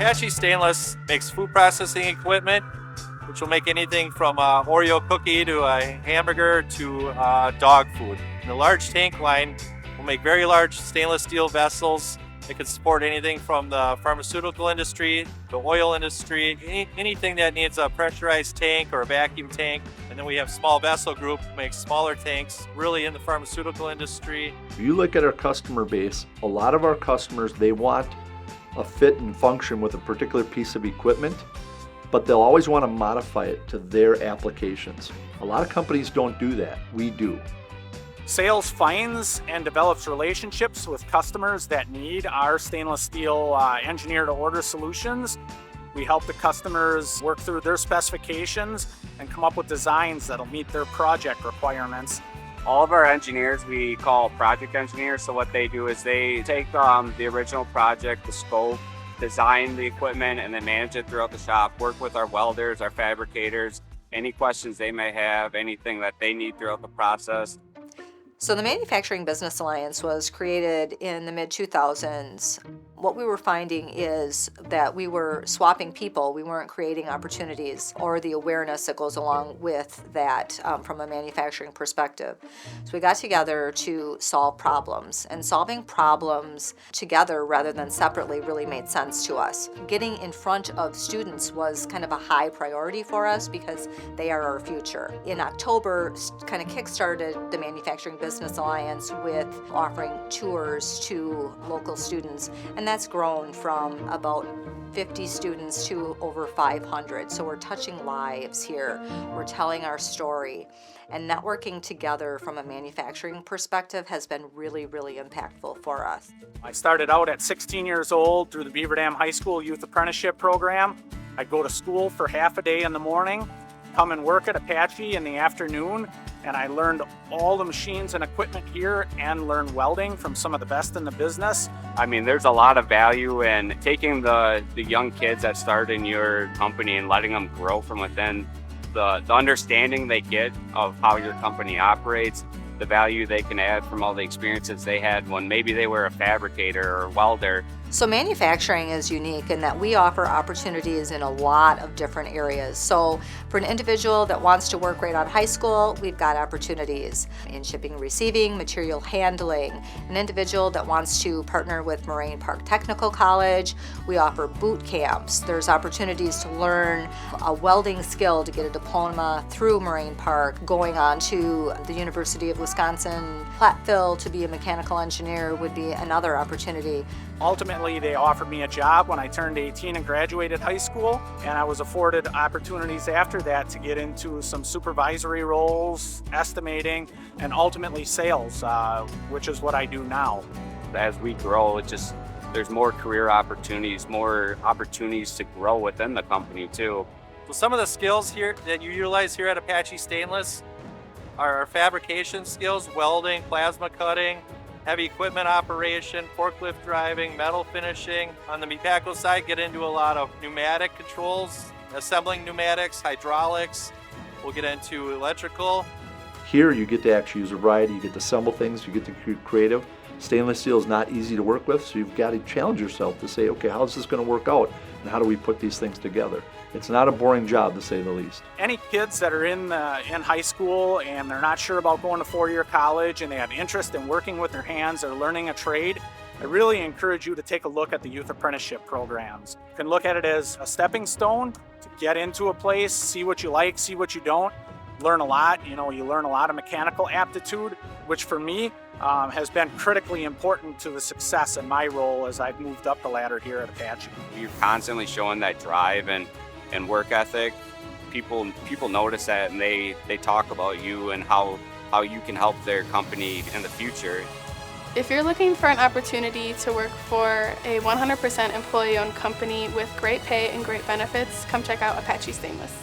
Apache Stainless makes food processing equipment, which will make anything from a Oreo cookie to a hamburger to dog food. And the large tank line will make very large stainless steel vessels. It can support anything from the pharmaceutical industry, the oil industry, anything that needs a pressurized tank or a vacuum tank. And then we have small vessel group, makes smaller tanks, really in the pharmaceutical industry. If you look at our customer base, a lot of our customers, they want a fit and function with a particular piece of equipment, but they'll always want to modify it to their applications. A lot of companies don't do that. We do. Sales finds and develops relationships with customers that need our stainless steel engineer-to-order solutions. We help the customers work through their specifications and come up with designs that'll meet their project requirements. All of our engineers we call project engineers, so what they do is they take the original project, the scope, design the equipment, and then manage it throughout the shop, work with our welders, our fabricators, any questions they may have, anything that they need throughout the process. So the Manufacturing Business Alliance was created in the mid-2000s. What we were finding is that we were swapping people. We weren't creating opportunities or the awareness that goes along with that from a manufacturing perspective. So we got together to solve problems, and solving problems together rather than separately really made sense to us. Getting in front of students was kind of a high priority for us because they are our future. In October, kind of kickstarted the Manufacturing Business Alliance with offering tours to local students, and that's grown from about 50 students to over 500. So we're touching lives here. We're telling our story. And networking together from a manufacturing perspective has been really, really impactful for us. I started out at 16 years old through the Beaver Dam High School Youth Apprenticeship Program. I'd go to school for half a day in the morning, come and work at Apache in the afternoon, and I learned all the machines and equipment here and learned welding from some of the best in the business. I mean, there's a lot of value in taking the young kids that start in your company and letting them grow from within. The understanding they get of how your company operates, the value they can add from all the experiences they had when maybe they were a fabricator or welder. So manufacturing is unique in that we offer opportunities in a lot of different areas. So for an individual that wants to work right out of high school, we've got opportunities in shipping and receiving, material handling. An individual that wants to partner with Moraine Park Technical College, we offer boot camps. There's opportunities to learn a welding skill to get a diploma through Moraine Park. Going on to the University of Wisconsin Platteville to be a mechanical engineer would be another opportunity. Ultimately, they offered me a job when I turned 18 and graduated high school, and I was afforded opportunities after that to get into some supervisory roles, estimating, and ultimately sales, which is what I do now. As we grow, there's more career opportunities, more opportunities to grow within the company too. So some of the skills here that you utilize here at Apache Stainless are our fabrication skills, welding, plasma cutting, heavy equipment operation, forklift driving, metal finishing. On the mechanical side, get into a lot of pneumatic controls, assembling pneumatics, hydraulics. We'll get into electrical. Here you get to actually use a variety, you get to assemble things, you get to be creative. Stainless steel is not easy to work with, so you've got to challenge yourself to say, okay, how's this going to work out, and how do we put these things together? It's not a boring job, to say the least. Any kids that are in high school and they're not sure about going to four-year college and they have interest in working with their hands or learning a trade, I really encourage you to take a look at the youth apprenticeship programs. You can look at it as a stepping stone to get into a place, see what you like, see what you don't, learn a lot. You learn a lot of mechanical aptitude, which for me has been critically important to the success in my role as I've moved up the ladder here at Apache. You're constantly showing that drive and work ethic. People notice that, and they talk about you and how you can help their company in the future. If you're looking for an opportunity to work for a 100% employee-owned company with great pay and great benefits, come check out Apache Stainless.